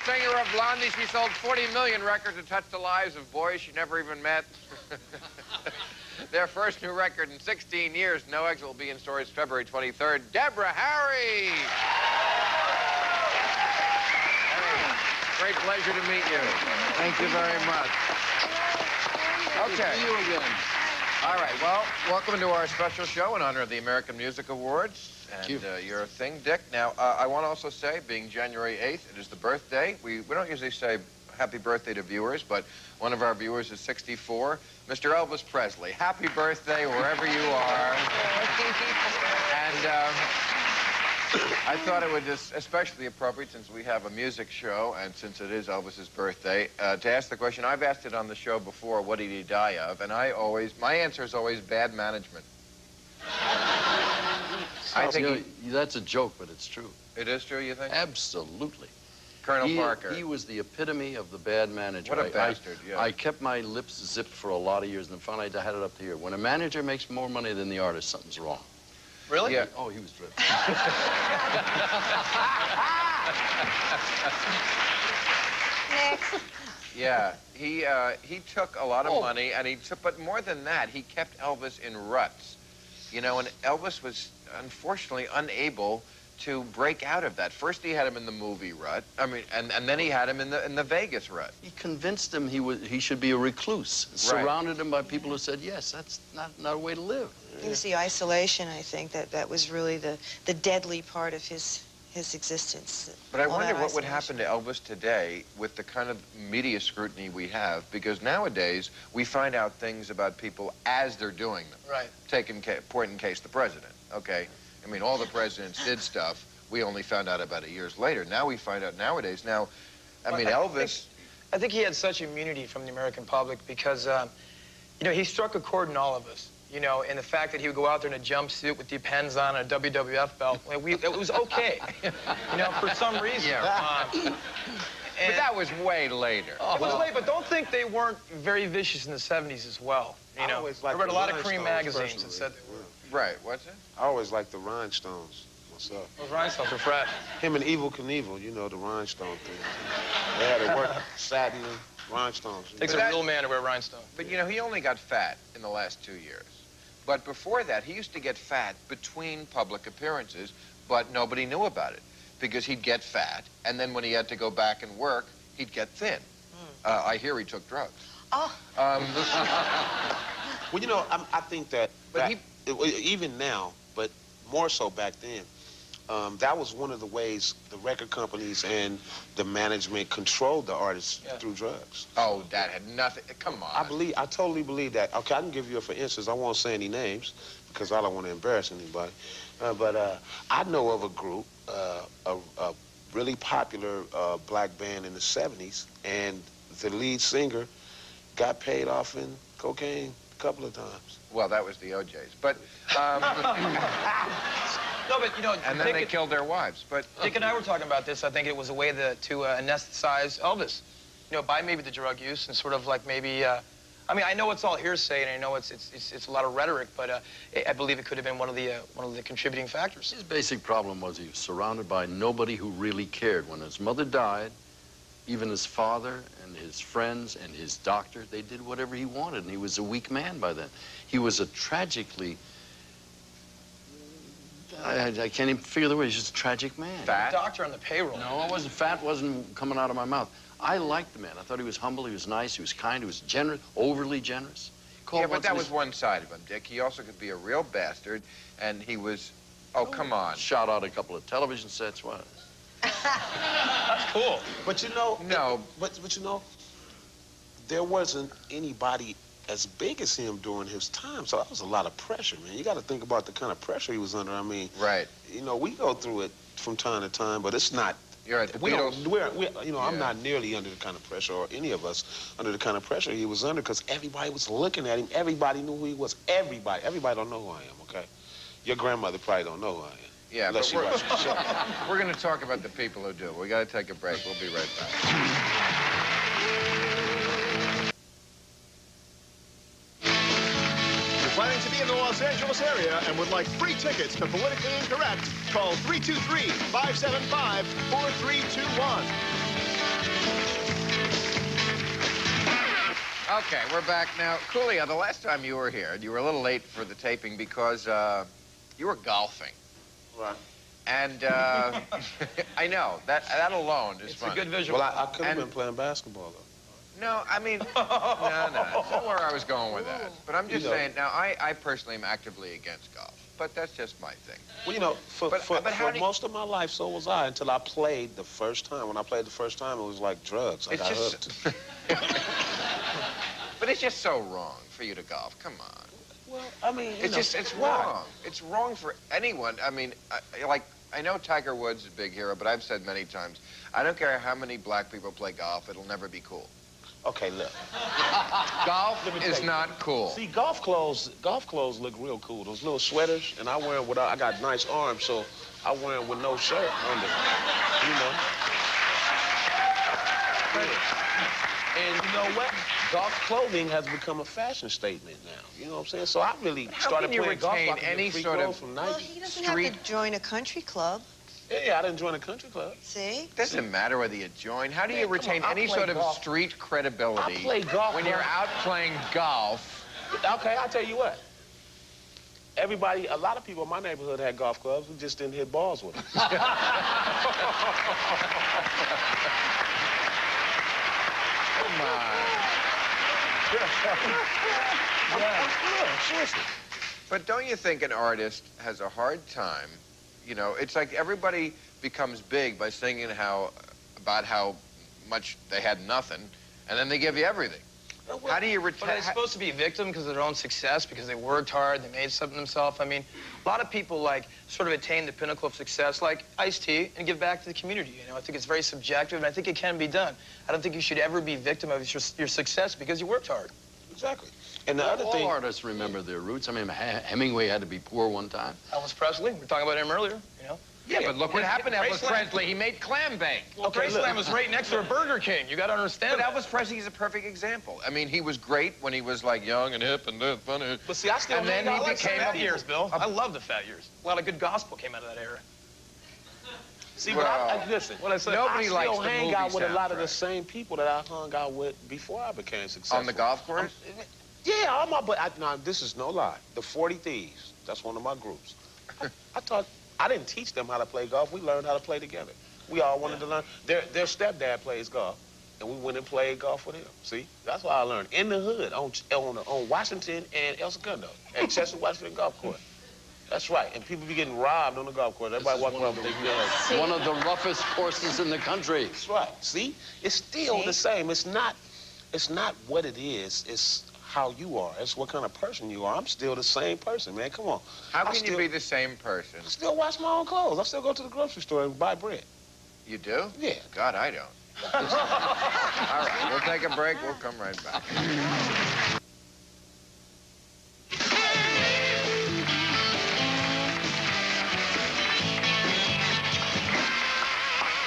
Singer of Blondie, she sold 40 million records and touched the lives of boys she never even met. Their first new record in 16 years, No Exit, will be in stores February 23rd. Deborah Harry! Great pleasure to meet you. Thank you very much. Okay. See you again. All right, well, welcome to our special show in honor of the American Music Awards. Thank you. Your thing, Dick. Now, I want to also say, being January 8th, it is the birthday. We don't usually say happy birthday to viewers, but one of our viewers is 64. Mr. Elvis Presley, happy birthday wherever you are. And I thought it would just especially appropriate, since we have a music show and since it is Elvis's birthday, to ask the question. I've asked it on the show before, what did he die of? And my answer is always bad management. I think that's a joke, but it's true. It is true, you think? Absolutely. Colonel Parker. He was the epitome of the bad manager. What a bastard, yeah. I kept my lips zipped for a lot of years, and finally I had it up to here. When a manager makes more money than the artist, something's wrong. Really? Yeah. Oh, he was driven. Next. Yeah, he took a lot of money, and but more than that, he kept Elvis in ruts. You know, and Elvis was unfortunately unable to break out of that. First he had him in the movie rut, and then he had him in the Vegas rut. He convinced him he should be a recluse, surrounded him by people who said, yes, that's not a way to live. It was the isolation, I think, that was really the deadly part of his existence. But I wonder what would happen to Elvis today with the kind of media scrutiny we have, because nowadays we find out things about people as they're doing them. Right. Point in case the president, okay? I mean, all the presidents did stuff. We only found out about it years later. Now we find out nowadays. Now, I mean, Elvis... I think he had such immunity from the American public because, you know, he struck a chord in all of us. You know, and the fact that he would go out there in a jumpsuit with the pens on and a WWF belt, it was okay. You know, for some reason. Yeah. But that was way later. It was late, but don't think they weren't very vicious in the 70s as well. You know, I read a lot of cream magazines that said they were. Right, what's it? I always liked the Rhinestones. What's up? Those rhinestones are fresh. Him and Evel Knievel, you know, the rhinestone thing. They had to work satin and rhinestones. Takes a real man to wear rhinestones. But, you know, he only got fat in the last 2 years. But before that, he used to get fat between public appearances, but nobody knew about it because he'd get fat, and then when he had to go back and work, he'd get thin. I hear he took drugs. Oh. Well, you know, I think that even now, but more so back then, that was one of the ways the record companies and the management controlled the artists through drugs. Oh, that had nothing. Come on. I totally believe that. Okay, I can give you for instance. I won't say any names because I don't want to embarrass anybody. But I know of a group, a really popular black band in the 70s, and the lead singer got paid off in cocaine a couple of times. Well, that was the OJs. But no, but, you know... And then they killed their wives, but... Dick and I were talking about this. I think it was a way to anesthetize Elvis. You know, by maybe the drug use and sort of like maybe... I mean, I know it's all hearsay, and I know it's a lot of rhetoric, but I believe it could have been one of the contributing factors. His basic problem was he was surrounded by nobody who really cared. When his mother died, even his father and his friends and his doctor, they did whatever he wanted, and he was a weak man by then. He was a tragically... I can't even figure the word. He's just a tragic man. Fat? Doctor on the payroll. No, it wasn't fat. Wasn't coming out of my mouth. I liked the man. I thought he was humble. He was nice. He was kind. He was generous, overly generous. Yeah, but that was one side of him, Dick. He also could be a real bastard, and he was... Oh, come on. Shot out a couple of television sets. What? That's cool. But you know... No. But you know, there wasn't anybody as big as him during his time, so that was a lot of pressure, man. You got to think about the kind of pressure he was under. I mean, right. You know, we go through it from time to time, but it's not. You're right. I'm not nearly under the kind of pressure, or any of us under the kind of pressure he was under, because everybody was looking at him. Everybody knew who he was. Everybody don't know who I am. Okay, your grandmother probably don't know who I am. Yeah, unless she watches the show. We're going to talk about the people who do. We got to take a break. We'll be right back. Planning to be in the Los Angeles area and would like free tickets to Politically Incorrect, call 323-575-4321. Okay, we're back now. Coolio, the last time you were here, you were a little late for the taping because you were golfing. Right. And I know, that alone is funny. It's a good visual. Well, I could have been playing basketball, though. No, I mean, no, that's not where I was going with that. But I'm just saying, now, I personally am actively against golf. But that's just my thing. Well, you know, for most of my life, so was I, until I played the first time. When I played the first time, it was like drugs. I got hooked. But it's just so wrong for you to golf. Come on. Well, I mean, it's wrong. It's wrong for anyone. I mean, I know Tiger Woods is a big hero, but I've said many times, I don't care how many black people play golf, it'll never be cool. Okay, look. Golf is not cool. See, golf clothes look real cool. Those little sweaters, and I wear them without, I got nice arms, so I wear them with no shirt under, you know. And you know what? Golf clothing has become a fashion statement now. You know what I'm saying? So I really started playing golf. How can you retain any sort of Well, he doesn't have to join a country club. Yeah, I didn't join a country club. See? Doesn't matter whether you join. How do you retain any sort of street credibility I play golf when you're out playing golf? Okay, I'll tell you what. Everybody, a lot of people in my neighborhood had golf clubs. We just didn't hit balls with them. Come on. Seriously. But don't you think an artist has a hard time? You know, it's like everybody becomes big by singing about how much they had nothing, and then they give you everything. How do you retain? But are they supposed to be a victim because of their own success, because they worked hard, they made something themselves? I mean, a lot of people, like, sort of attain the pinnacle of success, like Ice-T, and give back to the community, you know? I think it's very subjective, and I think it can be done. I don't think you should ever be victim of your success because you worked hard. Exactly. And the other thing... All artists remember their roots. I mean, Hemingway had to be poor one time. Elvis Presley, we were talking about him earlier, you know? Yeah, but look what happened to Elvis Presley. He made clam bake. Well, Graceland was right next to a Burger King. You got to understand But that. Elvis Presley is a perfect example. I mean, he was great when he was, like, young and hip and funny. But see, I still... And then he became fat years, Bill. I love the fat years. A lot of good gospel came out of that era. See, well, but listen, what I said, nobody likes the movie hang out with a lot of the soundtrack. same people that I hung out with before I became successful. On the golf course? Yeah, now, this is no lie. The 40 Thieves, that's one of my groups. I didn't teach them how to play golf. We learned how to play together. We all wanted to learn. Their stepdad plays golf, and we went and played golf with him. See, that's what I learned in the hood on Washington and El Segundo at Chester Washington Golf Course. That's right, and people be getting robbed on the golf course. Everybody walking around with their guns. One of the roughest courses in the country. That's right. See, it's still the same. It's not what it is. It's how you are. It's what kind of person you are. I'm still the same person, man. Come on. How can you be the same person? I still wash my own clothes. I still go to the grocery store and buy bread. You do? Yeah. God, I don't. All right, we'll take a break. We'll come right back.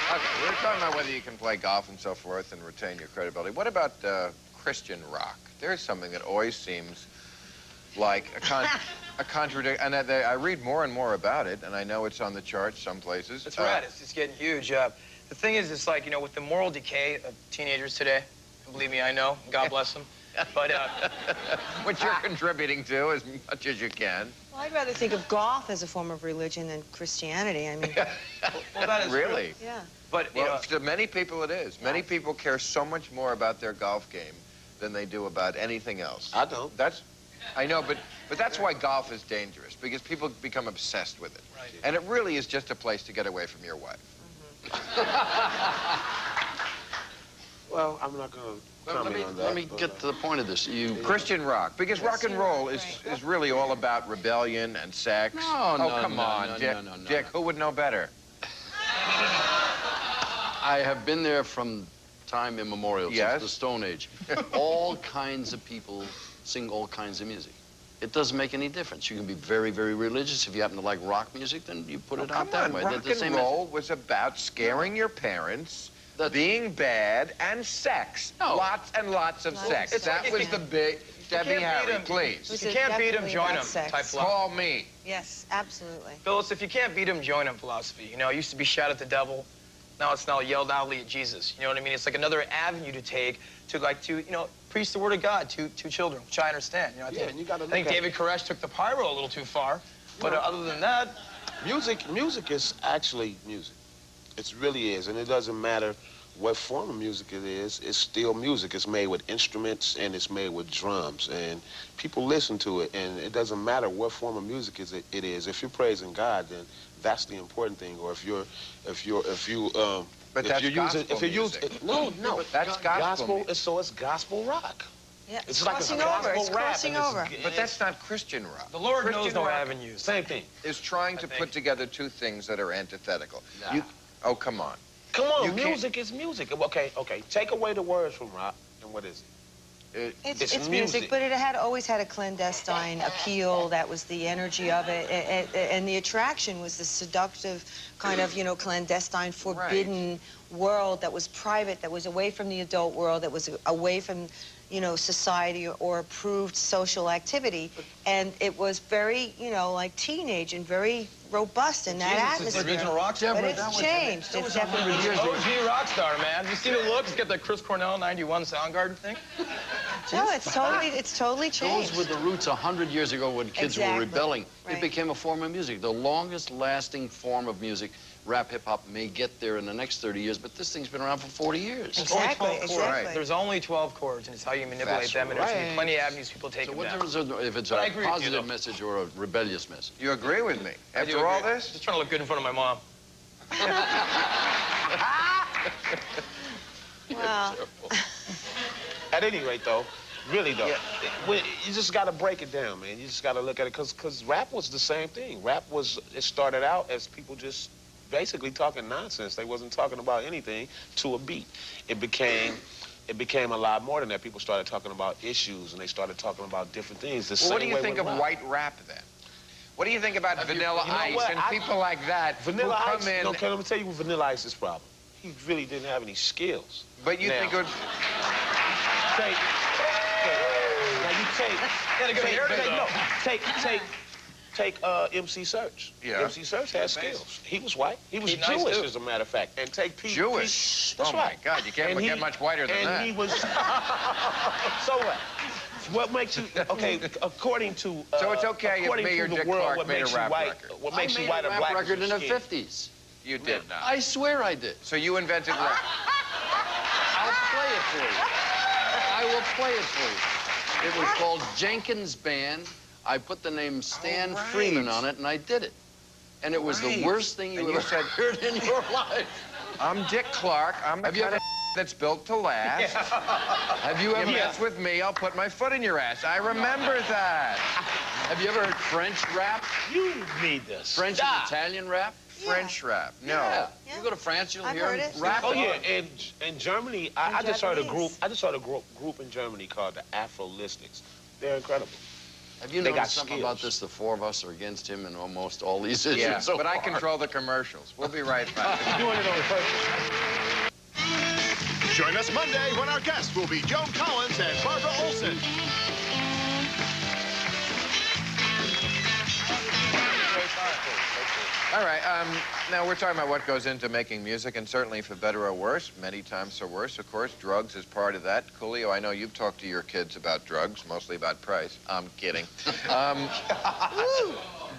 Okay, we were talking about whether you can play golf and so forth and retain your credibility. What about Christian rock? There's something that always seems like a contradiction. And I read more and more about it, and I know it's on the charts some places. That's right. It's getting huge. The thing is, it's like, you know, with the moral decay of teenagers today, and believe me, I know, God bless them, but... Which you're contributing to as much as you can. Well, I'd rather think of golf as a form of religion than Christianity. I mean... Well, that is really? True. Yeah. But, you know, to many people it is. Many people care so much more about their golf game than they do about anything else. I don't. I know, but that's why golf is dangerous, because people become obsessed with it. Right. And it really is just a place to get away from your wife. Well, I'm not going to comment on that. Let me get to the point of this. Christian rock, because rock and roll is really all about rebellion and sex. Come on, Dick. Dick, who would know better? I have been there from time immemorial, since the Stone Age. All kinds of people sing all kinds of music. It doesn't make any difference. You can be very, very religious. If you happen to like rock music, then you put it out that way. Rock and roll was about scaring your parents, being bad, and sex. Lots and lots of sex. That was the big... Debbie Harry, please. If you can't beat him, join him type philosophy. Call me. Yes, absolutely. Phyllis, if you can't beat him, join him philosophy. You know, it used to be shout at the devil. Now it's now yelled loudly at Jesus. You know what I mean? It's like another avenue to take to, like, to, you know, preach the word of God to children, which I understand. You know, And you gotta I think David Koresh took the pyro a little too far. But other than that, music is actually music. It really is, and it doesn't matter what form of music it is. It's still music. It's made with instruments and it's made with drums, and people listen to it. And it doesn't matter what form of music it is. If you're praising God, then that's the important thing. Or if you But that's gospel music. No, That's gospel music. So it's gospel rock. Yeah, It's like crossing a over. gospel It's rap, crossing and over. But that's not Christian rock. the Lord Christian knows no rock avenues. Same thing. is trying to put together two things that are antithetical. Nah. Oh, come on. Come You on, can't- music is music. Okay. Take away the words from rock, and what is it? It's It's music, music. but it had always had a clandestine appeal. That was the energy of it, and the attraction was the seductive kind of, you know, clandestine, forbidden world that was private, that was away from the adult world, that was away from, you know, society or approved social activity, and it was very, you know, like teenage and very robust in that Jesus is atmosphere. the original rock star. But it's changed. It's definitely changed. OG rock star, man. You see the look? It's got that Chris Cornell 91 Soundgarden thing. No, it's totally changed. Those were the roots 100 years ago when kids Exactly. were rebelling. Right. It became a form of music. The longest lasting form of music, rap hip-hop, may get there in the next 30 years, but this thing's been around for 40 years. Exactly, exactly. There's only 12 chords, and it's how you manipulate That's them, and there's right. plenty of avenues people take So them what down. difference is there if it's But I a agree with you, positive though. message or a rebellious message? You agree with me? I do After all agree. this? Just trying to look good in front of my mom. Well, At any rate, though, really though, you just got to break it down, man. You just got to look at it, because rap was the same thing. It started out as people just basically talking nonsense. They wasn't talking about anything to a beat. It became a lot more than that. People started talking about issues, and they started talking about different things. Well, what do you think of white rap, then? What do you think about Vanilla you know Ice what? and people like that Vanilla who come Ice, in... okay, let me tell you what Vanilla Ice's problem. He really didn't have any skills. But you Now, think it would... Take MC Search. Yeah. MC Search had skills. He was white. He was He's nice, Jewish, too. as a matter of fact. And take Pete. Jewish? That's Oh, right. my God, you can't And get much whiter than and that. he was... So what? What makes you... Okay, according to... So it's okay if according me to or the Dick world, Clark what made a makes you rap white, record. what makes I you made white a or rap black record in is the your 50s. You did not. I swear I did. So you invented rap. I'll play it for you. I will play it for you. It was called Jenkins Band. I put the name Stan right. Freeman on it, and I did it. And it was the Right. worst thing you And you ever said- heard in your life. I'm Dick Clark. I'm the Have you kind ever- of that's built to last. Have you ever... You mess with me, I'll put my foot in your ass. I remember that. Have you ever heard French rap? You need this. French and Italian rap? French rap. No. Yeah. Yeah. You go to France, you'll I've hear heard them it. rap. Oh on yeah, it. in Germany, I just heard a group. Japanese. I just heard a group in Germany called the Afro-Listics. They're incredible. Have you They got noticed something about skills. this? The four of us are against him in almost all these issues Yeah, so but I far. control the commercials. We'll be right back. Doing it on purpose. Join us Monday when our guests will be Joan Collins and Barbara Olson. All right, now we're talking about what goes into making music, and certainly for better or worse, many times for worse, of course, drugs is part of that. Coolio, I know you've talked to your kids about drugs, mostly about price. I'm kidding.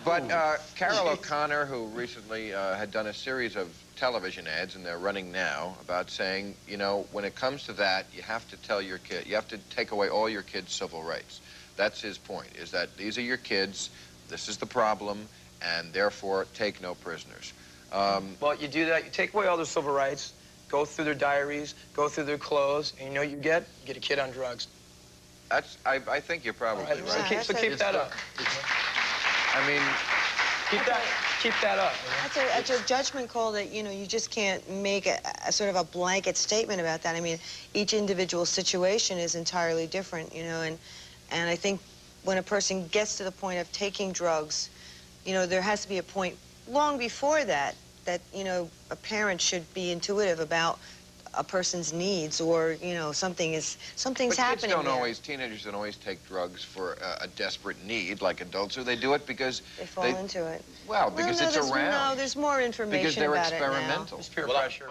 But Carol O'Connor, who recently had done a series of television ads, and they're running now, about saying, you know, when it comes to that, you have to tell your kid, you have to take away all your kids' civil rights. That's his point, is that these are your kids, this is the problem, and therefore take no prisoners. Well, you do that, you take away all their civil rights, go through their diaries, go through their clothes, and you know what you get? You get a kid on drugs. I think you're probably Right, right. so keep, so keep that up. I mean, Keep that up. You know? That's a judgment call that, you know, you just can't make a sort of a blanket statement about that. I mean, each individual situation is entirely different, you know, and I think when a person gets to the point of taking drugs, you know, there has to be a point long before that, you know, a parent should be intuitive about a person's needs, or, you know, something's but happening kids don't there. always, teenagers don't always take drugs for a desperate need like adults do. They do it because They fall into it. well, because no, it's around. No, there's more information Because they're about it now. experimental. It's peer pressure.